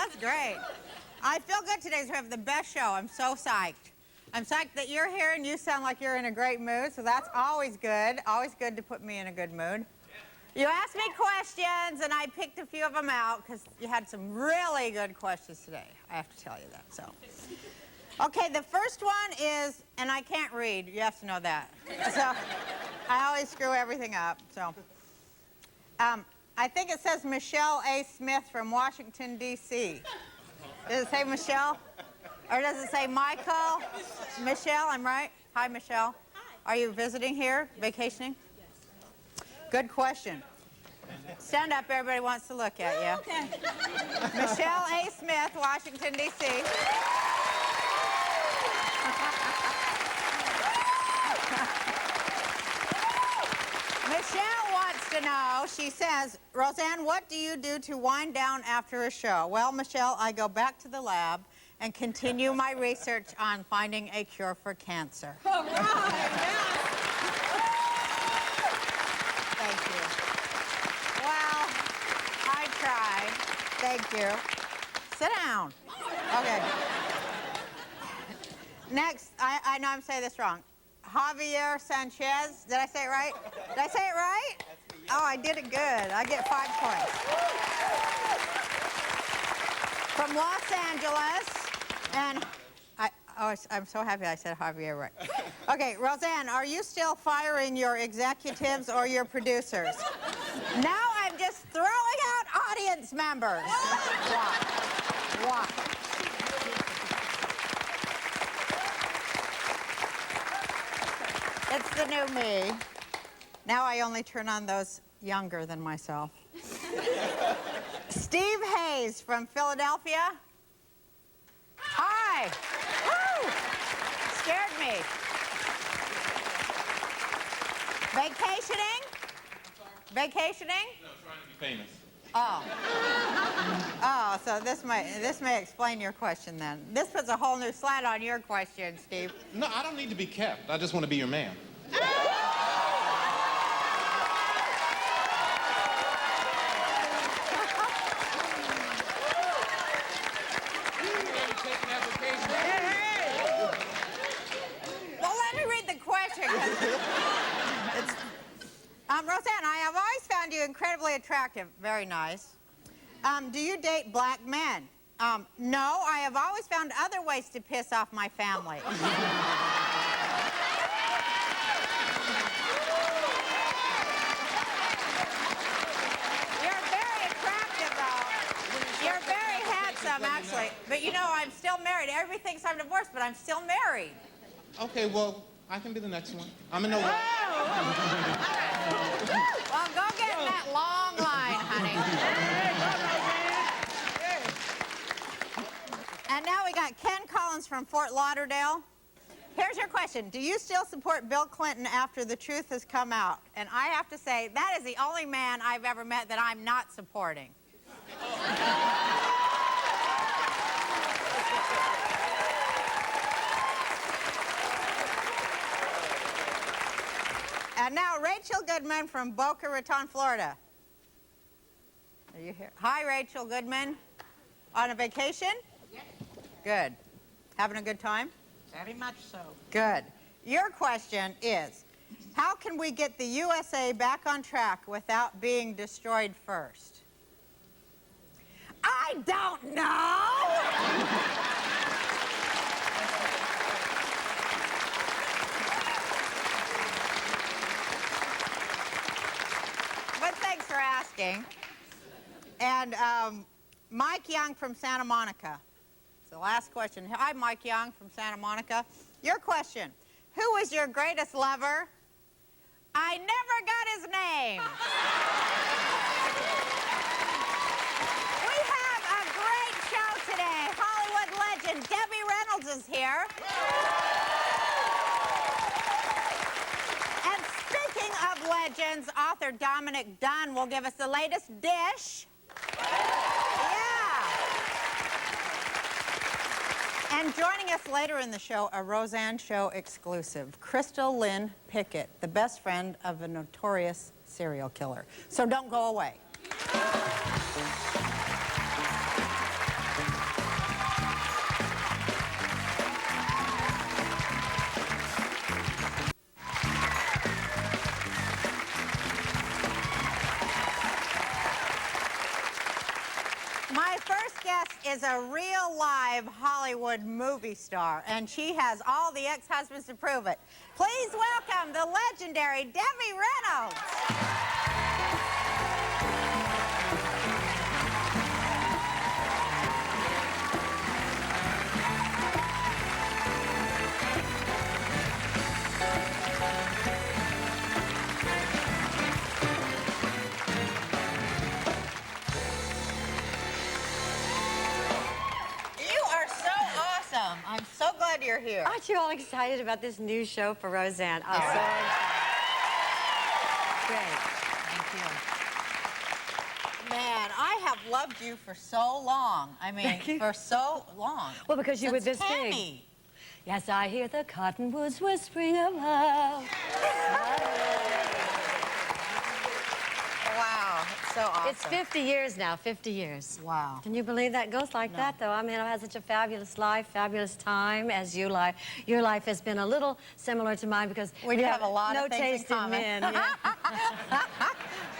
That's great. I feel good today because we have the best show. I'm so psyched. I'm psyched that you're here and you sound like you're in a great mood, so that's always good. Always good to put me in a good mood. You asked me questions, and I picked a few of them out because you had some really good questions today. I have to tell you that, so. Okay, the first one is, and I can't read. You have to know that. So I always screw everything up, so. I think it says Michelle A. Smith from Washington, D.C. Does it say Michelle? Or does it say Michael? Michelle, I'm right? Hi, Michelle. Hi. Are you visiting here, vacationing? Yes. Good question. Stand up, everybody wants to look at you. Okay. Michelle A. Smith, Washington, D.C. Michelle wants to know, she says, Roseanne, what do you do to wind down after a show? Well, Michelle, I go back to the lab and continue my research on finding a cure for cancer. All right, yes. Thank you. Well, I tried. Thank you. Sit down. Okay. Next, I know I'm saying this wrong. Javier Sanchez. Did I say it right? Did I say it right? Oh, I did it good. I get 5 points. From Los Angeles. And I'm so happy I said Javier right. Okay, Roseanne, are you still firing your executives or your producers? Now I'm just throwing out audience members. Why? Why? It's the new me. Now I only turn on those younger than myself. Steve Hayes from Philadelphia. Hi. Woo! Scared me. Vacationing? Vacationing? No, trying to be famous. Oh. Oh, so this may explain your question then. This puts a whole new slant on your question, Steve. No, I don't need to be kept. I just want to be your man. Well, let me read the question. Roseanne, I have always found you incredibly attractive. Very nice. Do you date black men? No, I have always found other ways to piss off my family. You're very attractive, though. You're very handsome, actually. But you know, I'm still married. Everybody thinks I'm divorced, but I'm still married. Okay, well, I can be the next one. I'm in no rush. Well, go get in that long line, honey. And now we got Ken Collins from Fort Lauderdale. Here's your question. Do you still support Bill Clinton after the truth has come out? And I have to say, that is the only man I've ever met that I'm not supporting. And now Rachel Goodman from Boca Raton, Florida. Are you here? Hi, Rachel Goodman. On a vacation? Yes. Good. Having a good time? Very much so. Good. Your question is, how can we get the USA back on track without being destroyed first? I don't know! But thanks for asking. And Mike Young from Santa Monica. It's the last question. Hi, Mike Young from Santa Monica. Your question. Who was your greatest lover? I never got his name. We have a great show today. Hollywood legend Debbie Reynolds is here. And speaking of legends, author Dominick Dunne will give us the latest dish. Yeah. And joining us later in the show, a Roseanne Show exclusive, Crystal Lynn Pickett, the best friend of a notorious serial killer. So don't go away. is a real live Hollywood movie star, and she has all the ex-husbands to prove it. Please welcome the legendary Debbie Reynolds. I'm so glad you're here. Aren't you all excited about this new show for Roseanne? I'm so excited. Great. Thank Man, I have loved you for so long. I mean, for so long. Well, because you were this Tammy. big. Yes, I hear the cottonwoods whispering of love. Wow, it's so awesome. It's 50 years now, 50 years. Wow. Can you believe that? It goes like that, though. I mean, I've had such a fabulous life, fabulous time as you life. Your life has been a little similar to mine because we have a lot no of things taste in common. men. Yeah.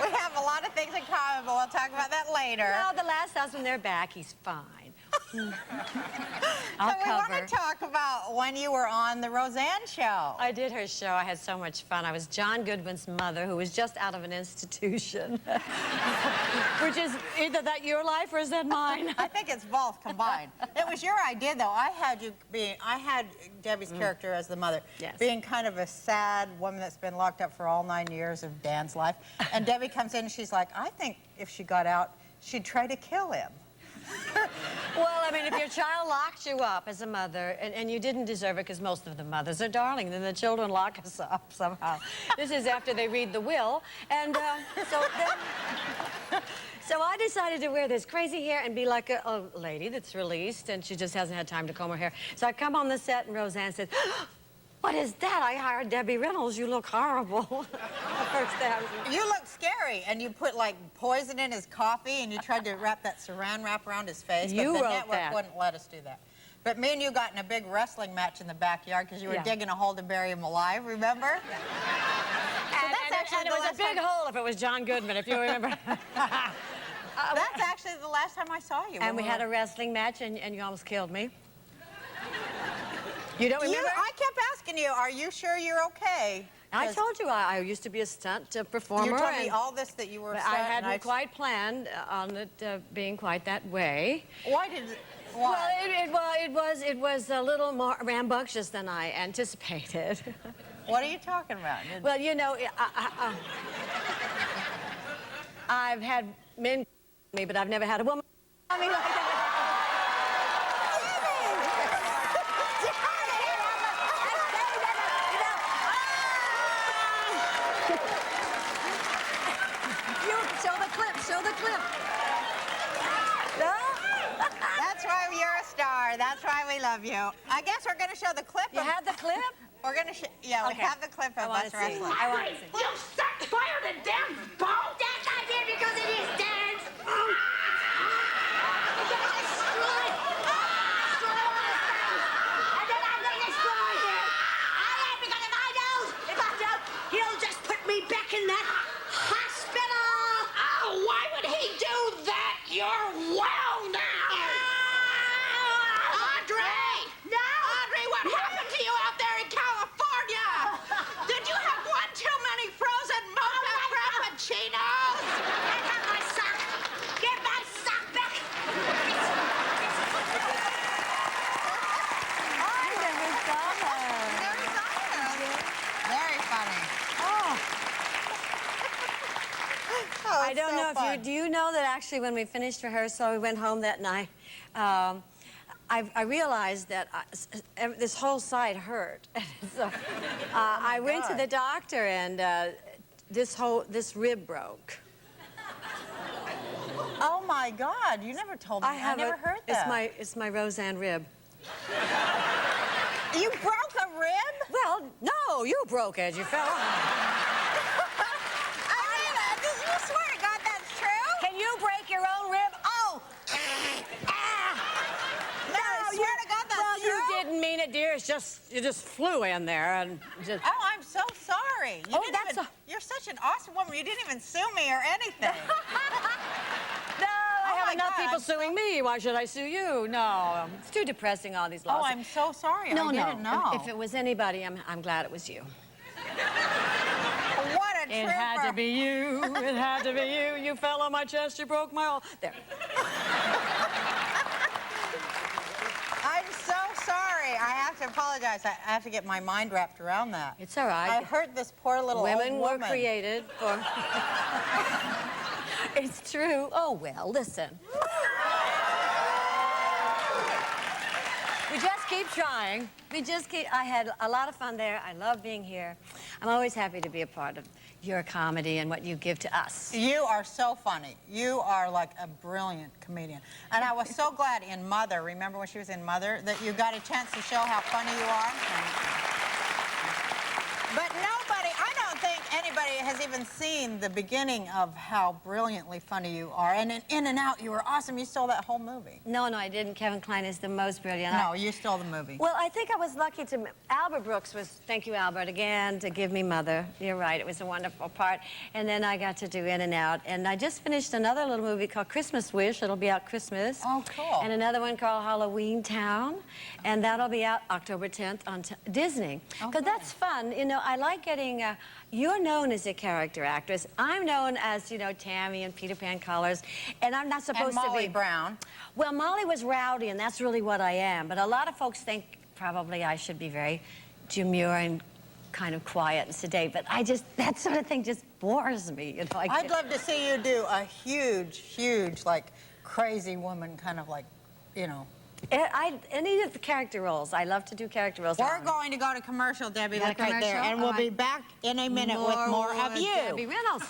We have a lot of things in common, but we'll talk about that later. Well, the last husband, they're back. He's fine. So we want to talk about when you were on the Roseanne show. I did her show. I had so much fun. I was John Goodwin's mother, who was just out of an institution. Which is either that your life or is that mine? I think it's both combined. It was your idea, though. I had Debbie's character as the mother, yes, being kind of a sad woman that's been locked up for all 9 years of Dan's life. And Debbie comes in and she's like, I think if she got out, she'd try to kill him. Well, I mean, if your child locked you up as a mother, and you didn't deserve it because most of the mothers are darling, then the children lock us up somehow. This is after they read the will. And so I decided to wear this crazy hair and be like a lady that's released, and she just hasn't had time to comb her hair. So I come on the set, and Roseanne said, what is that? I hired Debbie Reynolds. You look horrible. First day I was like, You look scary, and you put like poison in his coffee, and you tried to wrap that saran wrap around his face. You but the wrote network that. wouldn't let us do that. But me and you got in a big wrestling match in the backyard because you were Yeah. digging a hole to bury him alive, remember? and it was a big hole if it was John Goodman, if you remember. That's actually the last time I saw you. And we had a wrestling match, and you almost killed me. You don't remember? I kept asking you, are you sure you're okay? I told you I used to be a stunt performer. You told me and all this that you were a but stunt. I hadn't and quite planned on it being quite that way. Why? Well, it was a little more rambunctious than I anticipated. What are you talking about? Well, you know, I've had men me, but I've never had a woman me like that. Show the clip. No? That's why you're a star. That's why we love you. I guess we're going to show the clip. You have the clip? We're going to yeah, we Okay. have the clip of us wrestling. I want to see. You set fire to Dan's boat? That I did because it is Dan's boat. I'm gonna destroy it. Destroy all the things. And then I'm gonna destroy him. I am, because if I don't, he'll just put me back in that hospital. Oh, why would he do that? You're well now. Audrey! No! Audrey, what happened to you out there in California? Did you have one too many frozen mocha frappuccinos? Get out my sock! Get my sock back! I never saw her. Never saw her. Very funny. Oh, I don't so know fun. if you, do you know that actually when we finished rehearsal, we went home that night, I realized that this whole side hurt. So I went to the doctor and this rib broke. Oh my God! You never told me. I never heard that. It's my Roseanne rib. You broke a rib? Well, no, you broke it. You fell off. Did you swear to God that's true? Can you break your own rib? Oh! No, I swear to God that's true. You didn't mean it, dear. It's just you just flew in there and just. Oh, I'm so sorry. You're such an awesome woman. You didn't even sue me or anything. No, I have I'm not God, people suing me. Why should I sue you? No, it's too depressing, all these Oh, lawsuits. I'm so sorry. No, I didn't know. If it was anybody, I'm glad it was you. What a It trooper. had to be you. It had to be you. You fell on my chest. You broke my all. There. I'm so sorry. I have to apologize. I have to get my mind wrapped around that. It's all right. I hurt this poor little Women old were woman. created for... It's true. Oh, well, listen. We just keep trying. I had a lot of fun there. I love being here. I'm always happy to be a part of your comedy and what you give to us. You are so funny. You are like a brilliant comedian. And I was so glad in Mother, remember when she was in Mother, that you got a chance to show how funny you are? But nobody, I don't think anybody has even seen the beginning of how brilliantly funny you are. And in and Out, you were awesome. You stole that whole movie. No, I didn't. Kevin Kline is the most brilliant. No, you stole the movie. Well, I think I was lucky to... Albert Brooks was... Thank you, Albert, again, to give me Mother. You're right. It was a wonderful part. And then I got to do In and Out. And I just finished another little movie called Christmas Wish. It'll be out Christmas. Oh, cool. And another one called Halloween Town. And that'll be out October 10th on Disney. Because that's fun. You know, I like getting... you're known as a character actress. I'm known as, you know, Tammy and Peter Pan Colors. And I'm not supposed to be... Molly Brown. Well, Molly was rowdy, and that's really what I am. But a lot of folks think probably I should be very demure and kind of quiet and sedate. But that sort of thing just bores me, you know. I'd love to see you do a huge, like, crazy woman kind of like, you know. Any of the character roles. I love to do character roles. We're going to go to commercial, Debbie. Got a Look right there. commercial? And we'll All be right. back in a minute with more of you. Debbie Reynolds.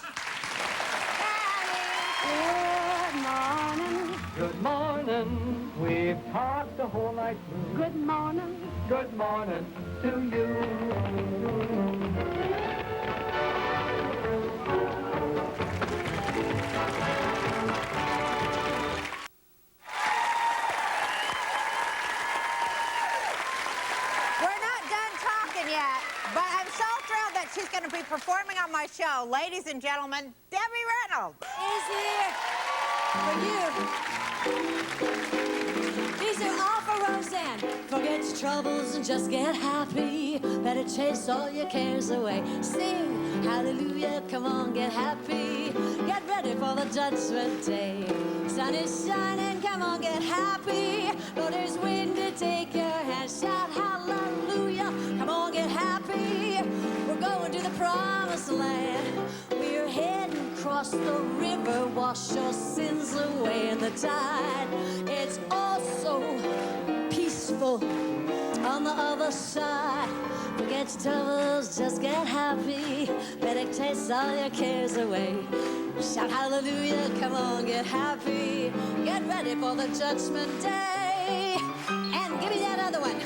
Good morning. We've talked the whole night through. Good morning. Good morning to you. We're not done talking yet, but I'm so thrilled that she's going to be performing on my show. Ladies and gentlemen, Debbie Reynolds. Is here for you. These are all for Roseanne. Forget your troubles and just get happy. Better chase all your cares away. Sing hallelujah, come on, get happy. Get ready for the judgment day. Sun is shining, come on, get happy. Though there's wind to take your hand, shout hallelujah, come on, get happy. We're going to the promised land. We're heading across the river, wash your sins away in the tide. It's all so peaceful on the other side. Forget your troubles, just get happy. Better chase all your cares away. Shout hallelujah, come on, get happy. Get ready for the judgment day. And give me that other one.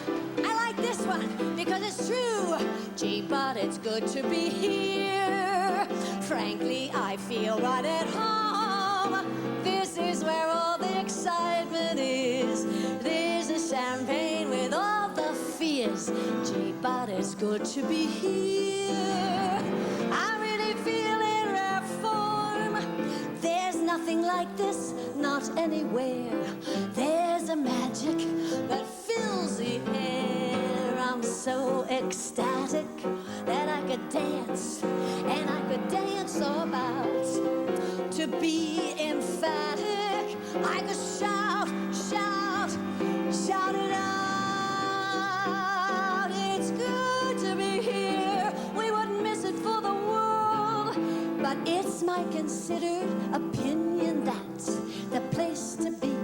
I like this one because it's true. Gee, but it's good to be here. Frankly, I feel right at home. This is where all the excitement is. There's a champagne with all the fears. Gee, but it's good to be here. I really feel in rare form. There's nothing like this, not anywhere. There's a magic that fills the air. I'm so ecstatic that I could dance, and I could dance about. To be emphatic, I could shout, shout, shout it out. It's good to be here. We wouldn't miss it for the world. But it's my considered opinion that the place to be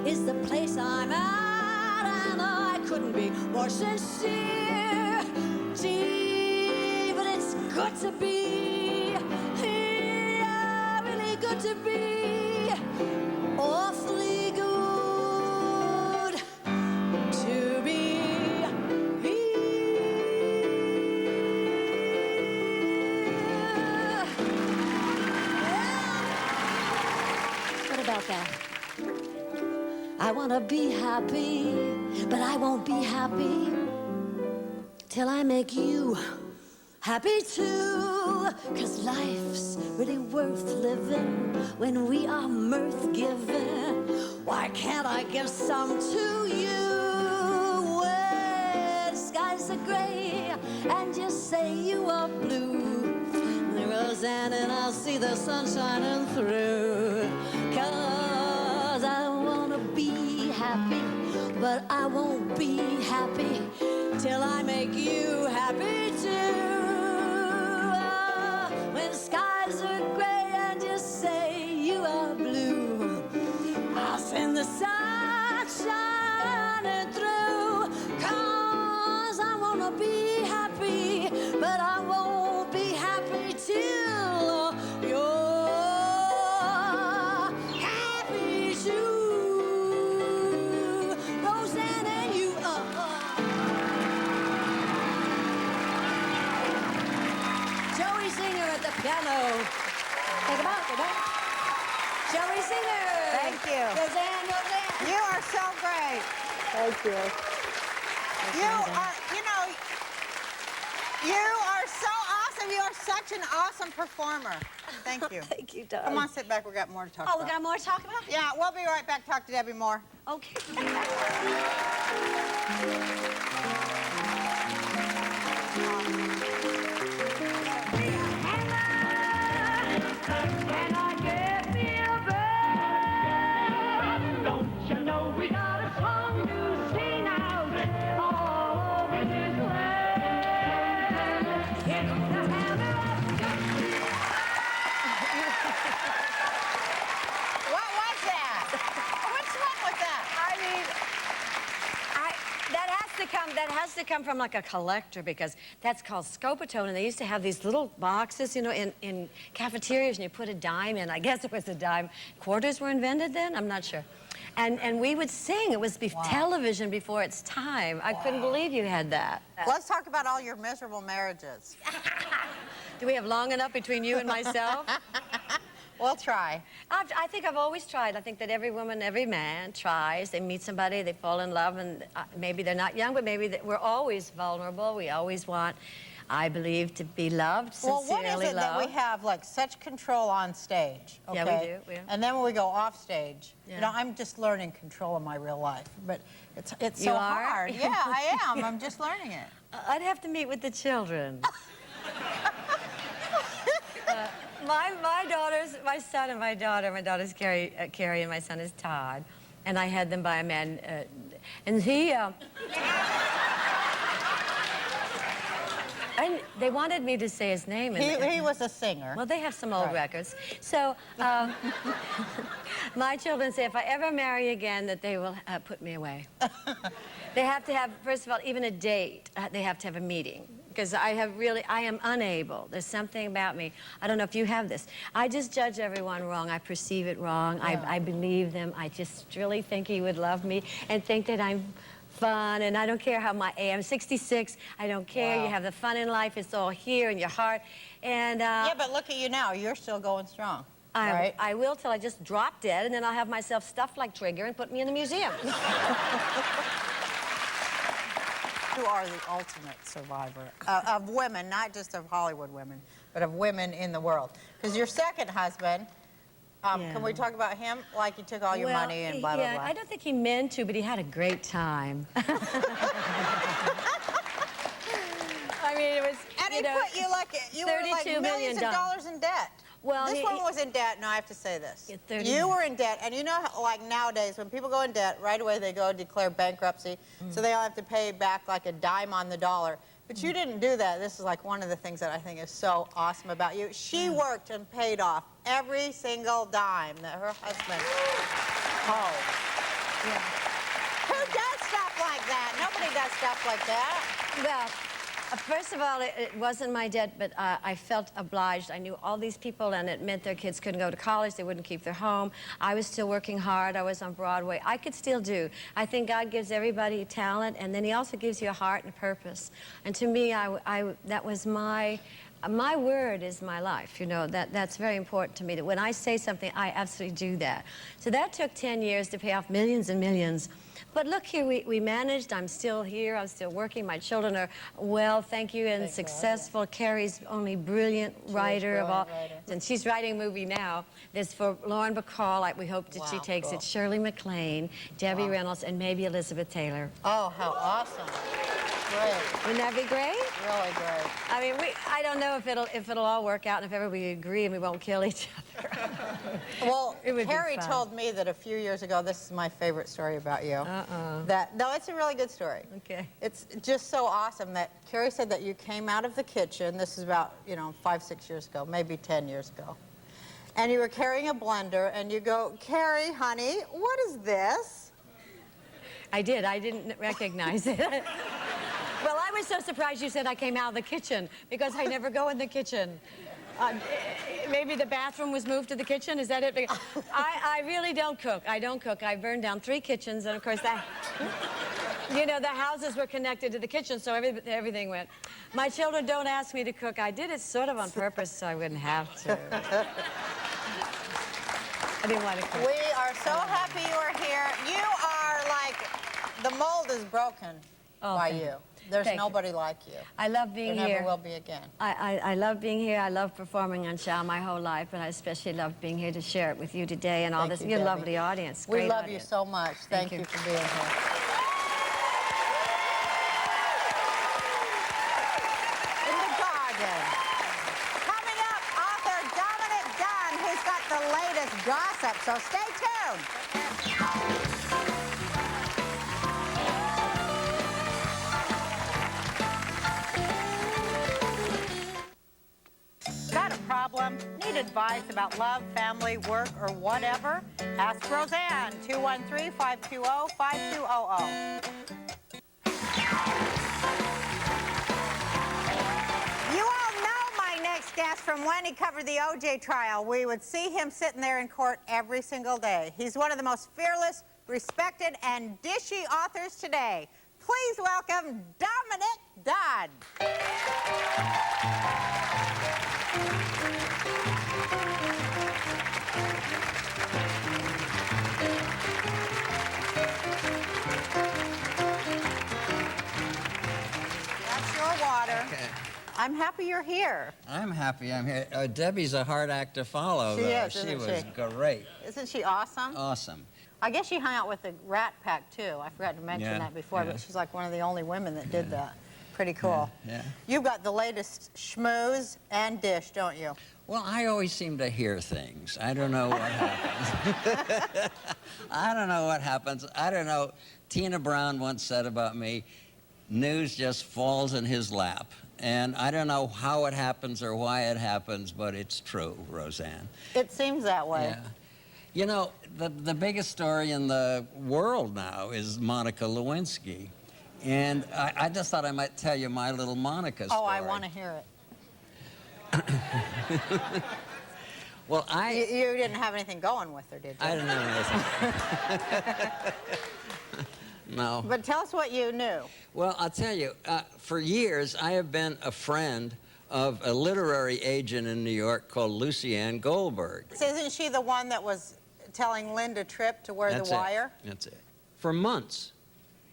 is the place I'm at. And I couldn't be more sincere. Gee, but it's good to be here. Really good to be. Awfully good to be here. What about that? I want to be happy, but I won't be happy till I make you happy too. 'Cause life's really worth living when we are mirth giving. Why can't I give some to you? When skies are gray and you say you are blue, Roseanne, and I'll see the sun shining through. 'Cause I wanna be happy, but I won't be happy till I make you happy too. When skies are gray and you say you are blue, I'll send the sun shining through. 'Cause I wanna be happy, but I won't be happy till you're happy too. Roseanne and you Joey Singer at the piano. Take 'em out, take 'em out. Joey Singer. Thank you. Roseanne. You are so great. Thank you. You are, you are so awesome. You are such an awesome performer. Thank you. Thank you, Doug. Come on, sit back. We got more to talk Oh, about. we got more to talk about? Yeah, we'll be right back. Talk to Debbie more. Okay. Can I get me a bell? Don't you know we got a song to sing out all over this land? It's the hammer of What was that? What's wrong with that? I mean, that has to come from like a collector, because that's called scopatone, and they used to have these little boxes, in cafeterias, and you put a dime in. I guess it was a dime. Quarters were invented then? I'm not sure. And we would sing. It was television before its time. I couldn't believe you had that. Let's talk about all your miserable marriages. Do we have long enough between you and myself? We'll try. I think I've always tried. I think that every woman, every man tries. They meet somebody, they fall in love, and maybe they're not young, but maybe we're always vulnerable. We always want, I believe, to be loved, Well, sincerely what is it that we loved. have like such control on stage? Okay? Yeah, we do, yeah. And then when we go off stage, Yeah. I'm just learning control of my real life, but it's You so are? hard. Yeah, I am. I'm just learning it. I'd have to meet with the children. My daughters, my son and my daughter's Carrie and my son is Todd, and I had them by a man, and he, and they wanted me to say his name. He was a singer. Well, they have some old records. So my children say if I ever marry again, that they will put me away. They have to have, first of all, even a date. They have to have a meeting. Because I am unable. There's something about me. I don't know if you have this. I just judge everyone wrong. I perceive it wrong. Yeah. I believe them. I just really think he would love me and think that I'm fun, and I don't care how I'm 66. I don't care. Wow. You have the fun in life. It's all here in your heart. And Yeah, but look at you now. You're still going strong, right? I will till I just drop dead, and then I'll have myself stuffed like Trigger and put me in the museum. You are the ultimate survivor of women, not just of Hollywood women, but of women in the world. Because your second husband, can we talk about him? Like he took all your money and blah, blah, blah. I don't think he meant to, but he had a great time. I mean, it was, And he put you like, you were like $32 millions million. of dollars in debt. Well, this one was in debt. No, I have to say this. Yeah, 30 You were in debt, and you know how, like nowadays, when people go in debt, right away they go declare bankruptcy, so they all have to pay back like a dime on the dollar. But you didn't do that. This is like one of the things that I think is so awesome about you. She worked and paid off every single dime that her husband owed. Yeah. Who does stuff like that? Nobody does stuff like that. Well, first of all, it wasn't my debt, but I felt obliged. I knew all these people, and it meant their kids couldn't go to college. They wouldn't keep their home. I was still working hard. I was on Broadway. I could still do. I think God gives everybody talent, and then he also gives you a heart and a purpose. And to me, that was my my word is my life. You know, that's very important to me, that when I say something, I absolutely do that. So that took 10 years to pay off millions and millions. But look here, we managed. I'm still here. I'm still working. My children are well, thank you, and successful. Carrie's only brilliant writer of all. And she's writing a movie now. There's for Lauren Bacall, like we hope that she takes it. Shirley MacLaine, Debbie Reynolds, and maybe Elizabeth Taylor. Oh, how awesome. Great. Wouldn't that be great? Really great. I mean, I don't know if it'll all work out and if everybody agree and we won't kill each other. Well, It would be Carrie fun. told me that a few years ago, this is my favorite story about you. No, it's a really good story. Okay. It's just so awesome that Carrie said that you came out of the kitchen. This is about, 5, 6 years ago, maybe 10 years ago. And you were carrying a blender, and you go, Carrie, honey, what is this? I did. I didn't recognize it. Well, I was so surprised you said I came out of the kitchen because I never go in the kitchen. Maybe the bathroom was moved to the kitchen? Is that it? I really don't cook. I don't cook. I burned down 3 kitchens, and of course that, the houses were connected to the kitchen, so everything went. My children don't ask me to cook. I did it sort of on purpose so I wouldn't have to. I didn't want to cook. We are so happy you are here. You are like, the mold is broken by you. There's nobody like you. I love being here. There never will be again. I love being here. I love performing on Show my whole life, but I especially love being here to share it with you today and all Thank this. you, You're a Debbie. lovely audience. We Great love audience. you so much. Thank you for being here. In the garden. Coming up, author Dominick Dunne, who's got the latest gossip, so stay tuned. Got a problem? Need advice about love, family, work, or whatever? Ask Roseanne, 213-520-5200. You all know my next guest from when he covered the O.J. trial. We would see him sitting there in court every single day. He's one of the most fearless, respected, and dishy authors today. Please welcome Dominick Dunne. That's your water. Okay. I'm happy you're here. I'm happy I'm here. Debbie's a hard act to follow, She though. is, She isn't was she? great. Isn't she awesome? Awesome. I guess she hung out with the Rat Pack, too. I forgot to mention Yeah, that before, yeah. but she's like one of the only women that did that. Pretty cool. Yeah. You've got the latest schmooze and dish, don't you? Well, I always seem to hear things. I don't know what happens. I don't know what happens. I don't know. Tina Brown once said about me, news just falls in his lap. And I don't know how it happens or why it happens, but it's true, Roseanne. It seems that way. Yeah. You know, the biggest story in the world now is Monica Lewinsky. And I just thought I might tell you my little Monica story. Oh, I want to hear it. Well, You didn't have anything going with her, did you? I didn't know anything. No. But tell us what you knew. Well, I'll tell you, for years I have been a friend of a literary agent in New York called Lucy Ann Goldberg. Isn't she the one that was telling Linda Tripp to wear the wire? That's it. For months,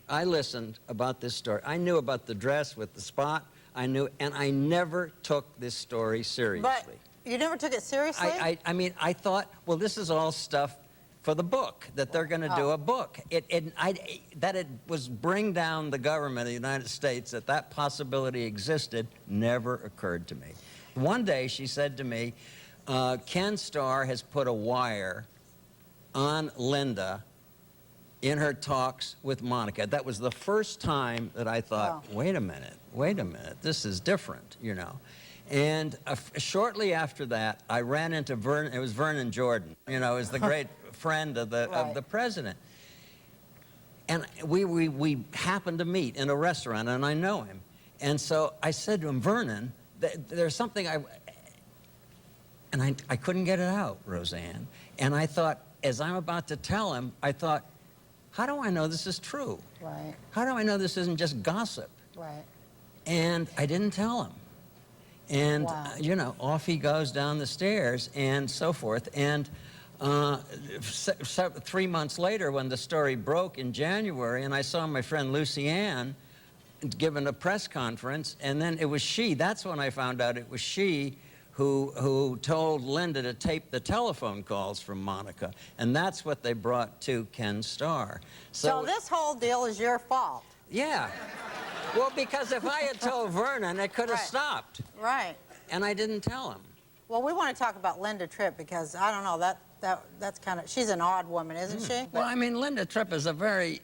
I listened about this story. I knew about the dress with the spot. I knew, and I never took this story seriously. But you never took it seriously? I mean, I thought, well, this is all stuff for the book, that they're going to do a book. That it was bring down the government of the United States, that possibility existed, never occurred to me. One day she said to me, Ken Starr has put a wire on Linda in her talks with Monica. That was the first time that I thought, wait a minute, this is different, you know. And shortly after that, I ran into Vernon, it was Vernon Jordan, you know, is the great friend of the president. And we happened to meet in a restaurant, and I know him. And so I said to him, Vernon, there's something and I couldn't get it out, Roseanne. And I thought, as I'm about to tell him, I thought, how do I know this is true? Right. How do I know this isn't just gossip? Right. And I didn't tell him. And, Wow. you know, off he goes down the stairs and so forth. And 3 months later, when the story broke in January, and I saw my friend Lucy Ann given a press conference, and then it was that's when I found out it was she who told Linda to tape the telephone calls from Monica. And that's what they brought to Ken Starr. So this whole deal is your fault. Yeah. Well, because if I had told Vernon, it could have Right. stopped. Right. And I didn't tell him. Well, we want to talk about Linda Tripp because I don't know, that's kind of, she's an odd woman, isn't she? Well, I mean, Linda Tripp is a very,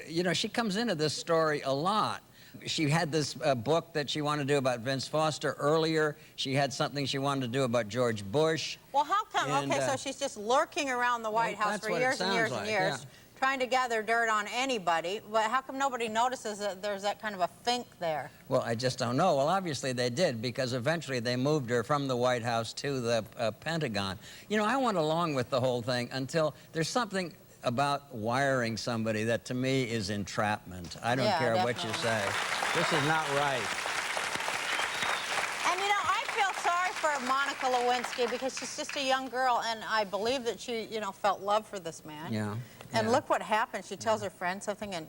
you know, she comes into this story a lot. She had this book that she wanted to do about Vince Foster earlier. She had something she wanted to do about George Bush. Well, how come? And, Okay, so she's just lurking around the White House that's for what it years and sounds years like, and years, yeah. trying to gather dirt on anybody. But how come nobody notices that there's that kind of a fink there? Well, I just don't know. Well, obviously they did, because eventually they moved her from the White House to the Pentagon. You know, I went along with the whole thing until there's something about wiring somebody that to me is entrapment. I don't Yeah, care what you definitely. say. This is not right. And you know, I feel sorry for Monica Lewinsky because she's just a young girl, and I believe that she, you know, felt love for this man. Yeah. And yeah. look what happened. She tells her friend something, and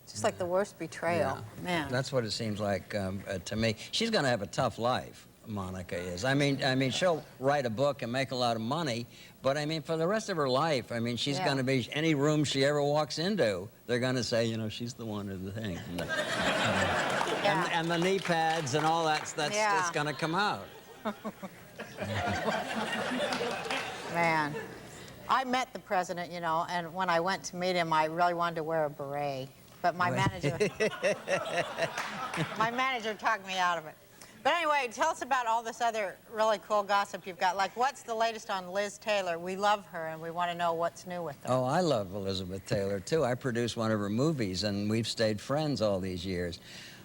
it's just like the worst betrayal. Yeah. Man. That's what it seems like to me. She's going to have a tough life, Monica is. I mean, she'll write a book and make a lot of money, but I mean, for the rest of her life, I mean, she's Yeah. going to be, any room she ever walks into, they're going to say, you know, she's the one or the thing. Yeah. And the knee pads and all that's Yeah. it's going to come out. Man. I met the president, you know, and when I went to meet him, I really wanted to wear a beret. But my manager talked me out of it. But anyway, tell us about all this other really cool gossip you've got. Like, what's the latest on Liz Taylor? We love her, and we want to know what's new with her. Oh, I love Elizabeth Taylor, too. I produced one of her movies, and we've stayed friends all these years.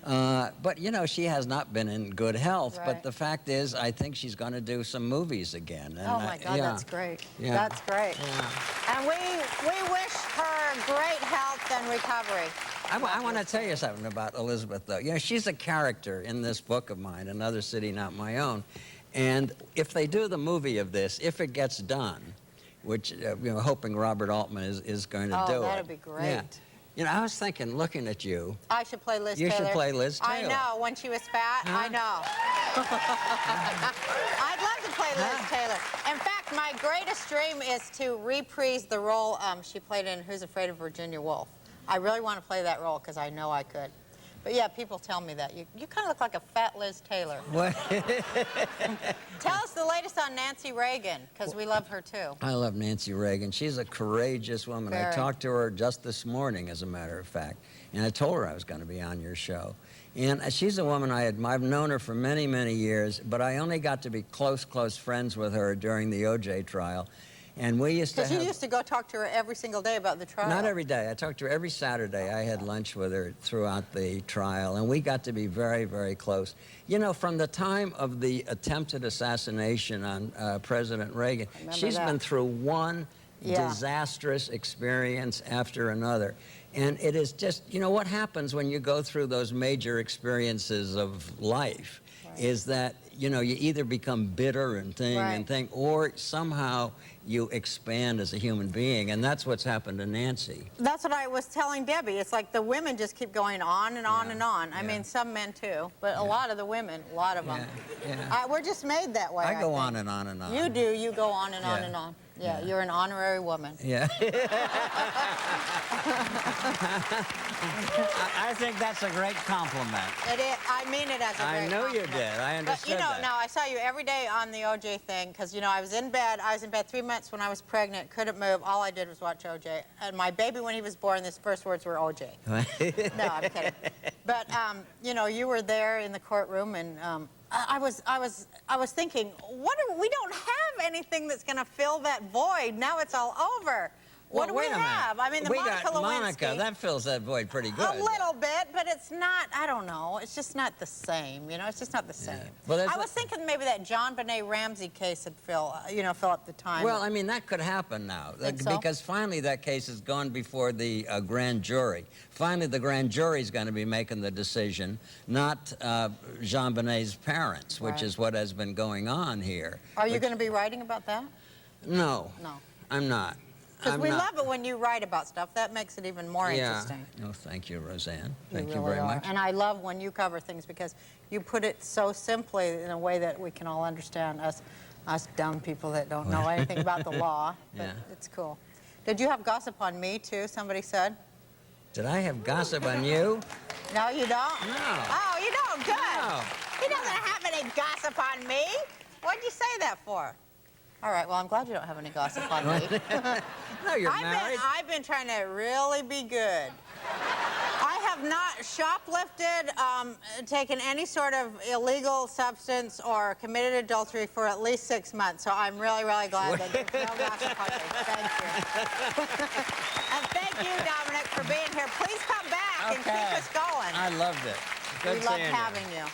But, you know, she has not been in good health. Right. But the fact is, I think she's going to do some movies again. And, Oh, my God, yeah. that's great. Yeah. That's great. Yeah. And we wish her great health and recovery. I want to tell you something about Elizabeth, though. You know, she's a character in this book of mine, Another City Not My Own. And if they do the movie of this, if it gets done, which, you know, hoping Robert Altman is going to do it. Oh, that'd be great. Yeah. You know, I was thinking, looking at you, I should play Liz You Taylor. should play Liz I Taylor. know, when she was fat, I Huh? know. I'd love to play Liz Taylor. In fact, my greatest dream is to reprise the role she played in Who's Afraid of Virginia Woolf. I really want to play that role because I know I could. But yeah, people tell me that. You kind of look like a fat Liz Taylor. what? Tell us the latest on Nancy Reagan, because we love her too. I love Nancy Reagan. She's a courageous woman. I Very. talked to her just this morning, as a matter of fact, and I told her I was going to be on your show. And she's a woman I admire. I've known her for many, many years, but I only got to be close friends with her during the O.J. trial. And we used to Because you have... used to go talk to her every single day about the trial. Not every day. I talked to her every Saturday. I had lunch with her throughout the trial, and we got to be very, very close. You know, from the time of the attempted assassination on President Reagan, Remember she's that. been through one Yeah. disastrous experience after another. And it is just, you know, what happens when you go through those major experiences of life is that, you know, you either become bitter and think, or somehow you expand as a human being, and that's what's happened to Nancy. That's what I was telling Debbie. It's like the women just keep going on and on Yeah, and on. I yeah. mean, some men too, but a lot of the women, a lot of them. Yeah. We're just made that way. I go think. on and on and on. You do. You go on and on Yeah. and on. Yeah, Yeah. you're an honorary woman. Yeah. I think that's a great compliment. It is, I mean it as a I great know you compliment. did. I But understood you know, that. now I saw you every day on the OJ thing because you know I was in bed 3 months when I was pregnant, couldn't move. All I did was watch OJ. And my baby, when he was born, his first words were OJ. No, I'm kidding. But you know, you were there in the courtroom, and I was thinking, we don't have anything that's going to fill that void. Now it's all over. What do we wait a minute. have? I mean, the we Monica got Monica. Lewinsky. That fills that void pretty good. A little bit, but it's not, I don't know, it's just not the same, you know, it's just not the same. Well, there's I was thinking maybe that John Benet Ramsey case would fill up the time. Well, I mean, that could happen now. Think so? Because finally that case has gone before the grand jury. Finally, the grand jury is going to be making the decision, not Jean Benet's parents, which Right. is what has been going on here. Are you going to be writing about that? No. No. I'm not. Because I'm we not. love it when you write about stuff. That makes it even more interesting. No, thank you, Roseanne. You Thank you really very are. much. And I love when you cover things because you put it so simply in a way that we can all understand, us dumb people that don't know anything about the law. But Yeah. it's cool. Did you have gossip on me, too, somebody said? Did I have gossip on you? No, you don't? No. Oh, you don't? Good. No. He doesn't have any gossip on me. What'd you say that for? All right, well, I'm glad you don't have any gossip on me. No, you're married. I've been trying to really be good. I have not shoplifted, taken any sort of illegal substance, or committed adultery for at least 6 months. So I'm really, really glad that there's no gossip on me. Thank you. And thank you, Dominic, for being here. Please come back and keep us going. I loved it. Good We love seeing you. having you.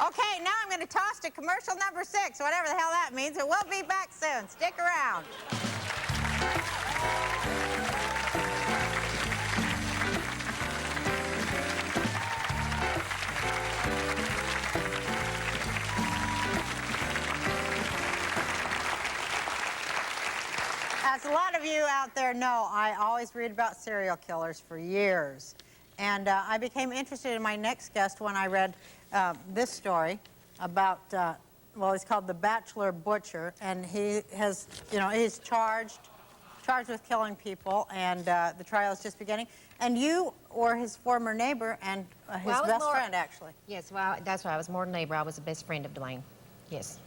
Okay, now I'm going to toss to commercial number 6, whatever the hell that means, and we'll be back soon. Stick around. As a lot of you out there know, I always read about serial killers for years. And I became interested in my next guest when I read this story about, well, he's called The Bachelor Butcher, and he has, he's charged with killing people, and the trial is just beginning. And you were his former neighbor and his Well, I was best more- friend, actually. Yes, well, that's right. I was more than a neighbor. I was the best friend of Dwayne. Yes.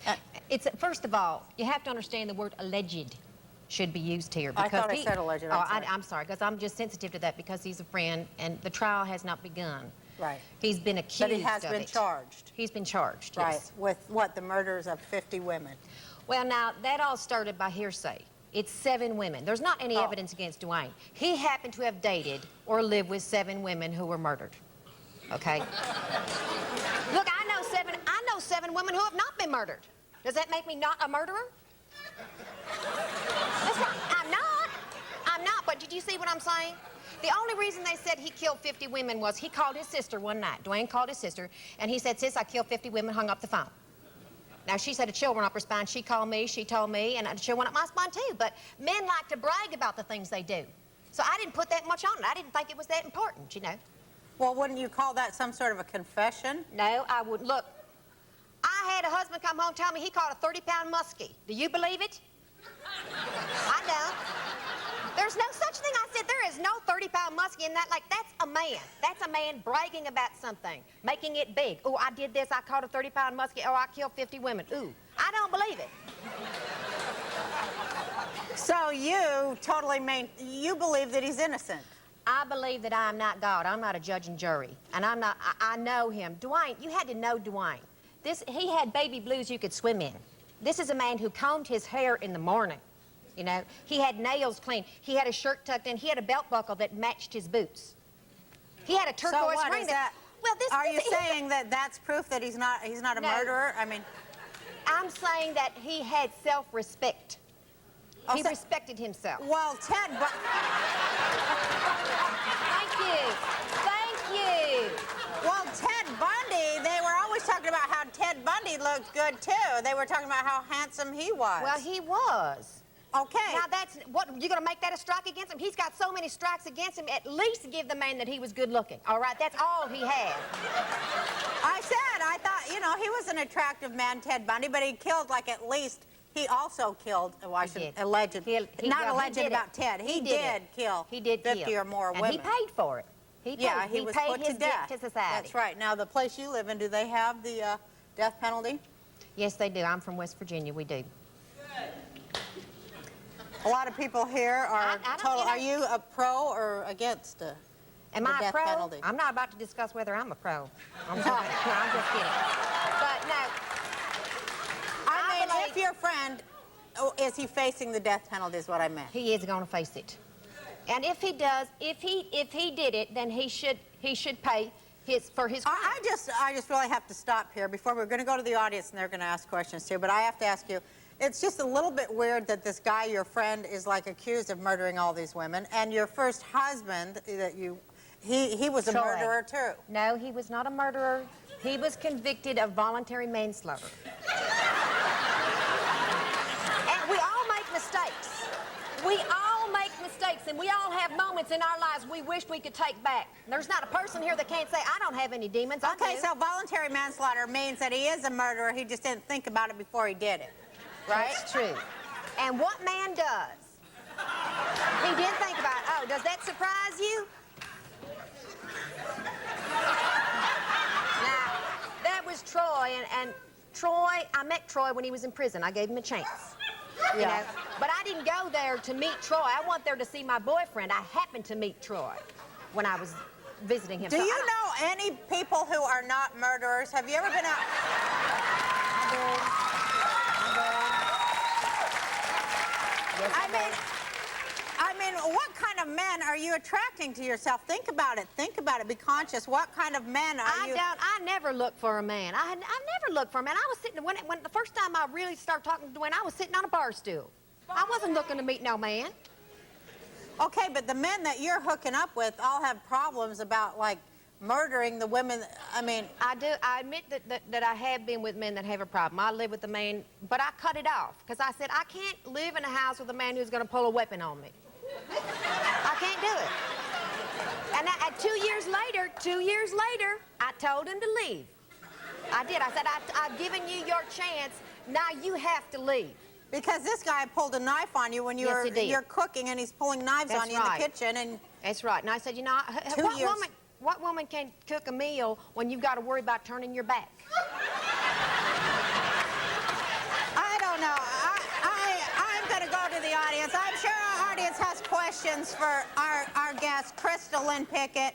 Uh, It's first of all, you have to understand the word alleged should be used here. I because thought I said alleged. I'm sorry, because I'm just sensitive to that because he's a friend and the trial has not begun. Right. He's been accused But he has of been it. charged. He's been charged, Right, yes. with what, the murders of 50 women. Well, now, that all started by hearsay. It's 7 women. There's not any Oh. evidence against Dwayne. He happened to have dated or lived with 7 women who were murdered. Okay? Look, I know 7 women who have not been murdered. Does that make me not a murderer? That's right. I'm not, but did you see what I'm saying? The only reason they said he killed 50 women was he called his sister one night. Dwayne called his sister, and he said, "Sis, I killed 50 women," hung up the phone. Now, she said a chill went up her spine. She called me, she told me, and a chill went up my spine, too. But men like to brag about the things they do. So I didn't put that much on it. I didn't think it was that important, you know. Well, wouldn't you call that some sort of a confession? No, I wouldn't. Look, I had a husband come home and tell me he caught a 30-pound muskie. Do you believe it? I don't. There's no such thing. I said, there is no 30-pound muskie in that. Like, that's a man. That's a man bragging about something, making it big. Oh, I did this. I caught a 30-pound muskie. Oh, I killed 50 women. Ooh, I don't believe it. So you you believe that he's innocent? I believe that I am not God. I'm not a judge and jury. And I'm not, I know him. Dwayne, you had to know Dwayne. He had baby blues you could swim in. This is a man who combed his hair in the morning. You know, he had nails clean. He had a shirt tucked in. He had a belt buckle that matched his boots. He had a turquoise So what ring is that? Well, Are you saying that that's proof that he's not a No. murderer? I mean, I'm saying that he had self-respect. Oh, He so- respected himself. well, Thank you. Thank you. Well, Ted Bundy, they were always talking about how Ted Bundy looked good, too. They were talking about how handsome he was. Well, he was. Okay. Now that's what you're going to make that a strike against him. He's got so many strikes against him. At least give the man that he was good looking. All right, that's all he had. I thought, he was an attractive man, Ted Bundy, but he killed he also killed, alleged, not alleged about Ted. He did kill 50 or more women. And he paid for it. He was paid put his to death. debt to society. That's right. Now, the place you live in, do they have the death penalty? Yes, they do. I'm from West Virginia. We do. A lot of people here are I don't, total. Are you a pro or against Am the I a death pro? penalty? I'm not about to discuss whether I'm a pro. I'm just kidding. But no. I mean, believe- if your friend is he facing the death penalty is what I meant. He is going to face it. And if he does, if he did it, then he should pay for his crime. I just really have to stop here before we're going to go to the audience and they're going to ask questions too. But I have to ask you, it's just a little bit weird that this guy, your friend, is like accused of murdering all these women, and your first husband that he was a Troy. murderer too. No, he was not a murderer. He was convicted of voluntary manslaughter. And we all make mistakes. We all make mistakes, and we all have moments in our lives we wish we could take back. There's not a person here that can't say, I don't have any demons. I Okay, do. so voluntary manslaughter means that he is a murderer. He just didn't think about it before he did it, right? That's true. And what man does? He didn't think about it. Oh, does that surprise you? Now, that was Troy, and Troy, I met Troy when he was in prison. I gave him a chance. You know? But I didn't go there to meet Troy. I went there to see my boyfriend. I happened to meet Troy when I was visiting him. Do So you I know any people who are not murderers? Have you ever been out? I mean, what kind of men are you attracting to yourself? Think about it. Think about it. Be conscious. What kind of men are you? I never looked for a man. I never looked for a man. I was sitting, when the first time I really started talking to Dwayne, I was sitting on a bar stool. I wasn't looking to meet no man. Okay, but the men that you're hooking up with all have problems about, like, murdering the women. I mean... I do. I admit that I have been with men that have a problem. I live with a man, but I cut it off because I said, I can't live in a house with a man who's going to pull a weapon on me. I can't do it. And 2 years later, I told him to leave. I did. I said, I've given you your chance. Now you have to leave. Because this guy pulled a knife on you when you're cooking, and he's pulling knives That's on you right. in the kitchen. And That's right. And I said, you know, 2 years. What woman can cook a meal when you've got to worry about turning your back? I don't know. I'm going to go to the audience. I'm sure our audience has questions for our guest, Crystal Lynn Pickett.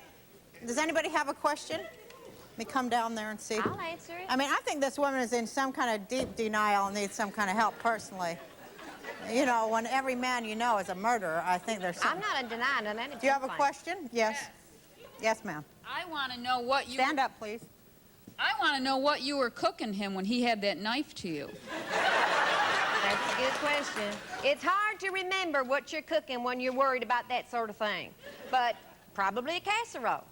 Does anybody have a question? Let me come down there and see. I'll answer it. I mean, I think this woman is in some kind of deep denial and needs some kind of help personally. You know, when every man you know is a murderer, I think there's I'm something. not denying that. Do you have a question? Yes. Yes, ma'am. I want to know what you Stand up, please. I want to know what you were cooking him when he had that knife to you. That's a good question. It's hard to remember what you're cooking when you're worried about that sort of thing. But probably a casserole.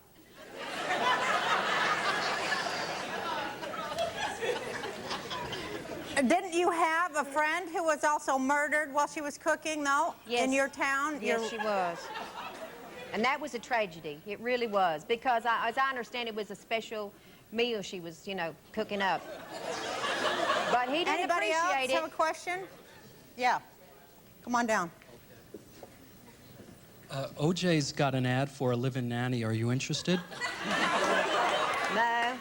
Didn't you have a friend who was also murdered while she was cooking, though? Yes. In your town? Yes, she was. And that was a tragedy. It really was. Because, as I understand, it was a special meal she was, you know, cooking up. But he didn't Anybody else appreciate it. have a question? Yeah. Come on down. OJ's got an ad for a live-in nanny. Are you interested? No.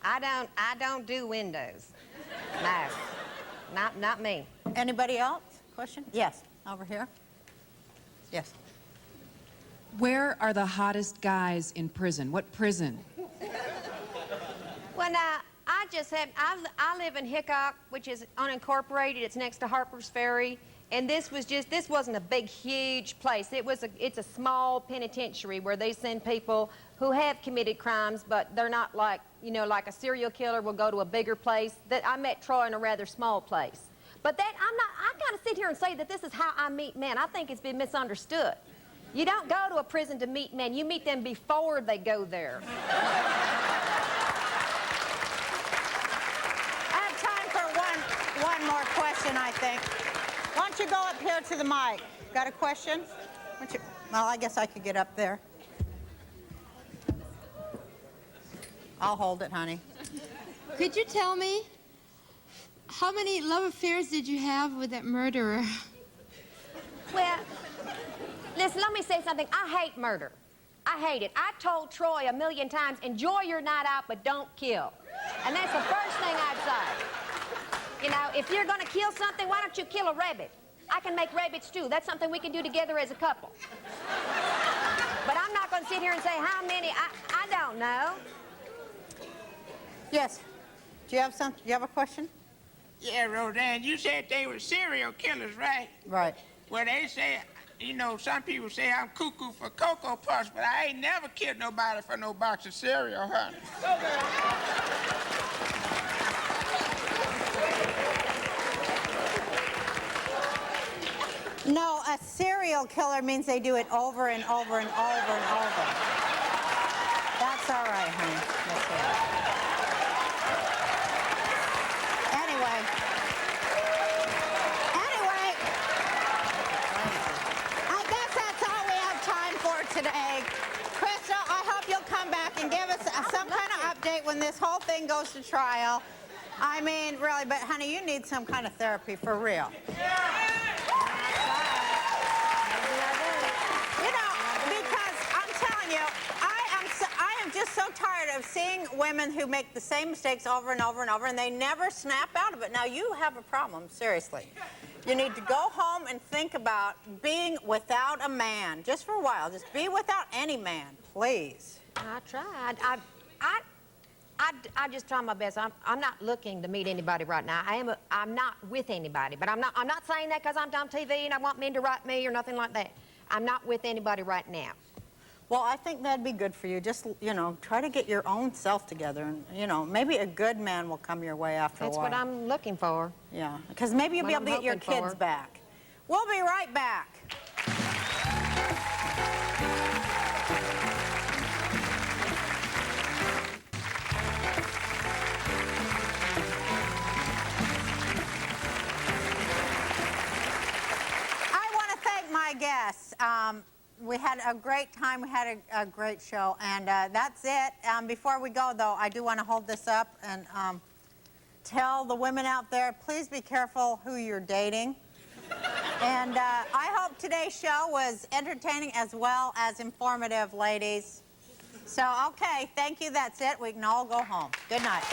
I don't do windows. No. Not me. Anybody else? Question? Yes. Over here. Yes. Where are the hottest guys in prison? What prison? Well, now, I live in Hickok, which is unincorporated. It's next to Harper's Ferry. And this wasn't a big, huge place. It's a small penitentiary where they send people who have committed crimes, but they're not like, you know, like a serial killer will go to a bigger place. I met Troy in a rather small place. But I gotta sit here and say that this is how I meet men. I think it's been misunderstood. You don't go to a prison to meet men. You meet them before they go there. I have time for one more question, I think. Why don't you go up here to the mic? Got a question? Well, I guess I could get up there. I'll hold it, honey. Could you tell me, how many love affairs did you have with that murderer? Well, listen, let me say something. I hate murder. I hate it. I told Troy 1,000,000 times, enjoy your night out, but don't kill. And that's the first thing I'd say. You know, if you're going to kill something, why don't you kill a rabbit? I can make rabbit stew. That's something we can do together as a couple. But I'm not going to sit here and say how many. I don't know. Yes. Do you have a question? Yeah, Roseanne, you said they were serial killers, right? Right. Well, they say, you know, some people say I'm cuckoo for Cocoa Puffs, but I ain't never killed nobody for no box of cereal, honey. No, a serial killer means they do it over and over and over and over. That's all right, honey. That's all right. Anyway, I guess that's all we have time for today. Crystal, I hope you'll come back and give us some kind of update when this whole thing goes to trial. I mean, really, but honey, you need some kind of therapy for real. I am just so tired of seeing women who make the same mistakes over and over and over, and they never snap out of it. Now, you have a problem, seriously. You need to go home and think about being without a man, just for a while. Just be without any man, please. I tried. I just try my best. I'm not looking to meet anybody right now. I'm not with anybody, but I'm not saying that because I'm on TV and I want men to write me or nothing like that. I'm not with anybody right now. Well, I think that'd be good for you. Just, you know, try to get your own self together, and, you know, maybe a good man will come your way after a while. That's what I'm looking for. Yeah, because maybe you'll be able to get your kids back. We'll be right back. I want to thank my guests. We had a great time. We had a great show, and that's it. Before we go, though, I do want to hold this up and tell the women out there, please be careful who you're dating. And I hope today's show was entertaining as well as informative, ladies. So, okay, thank you. That's it. We can all go home. Good night.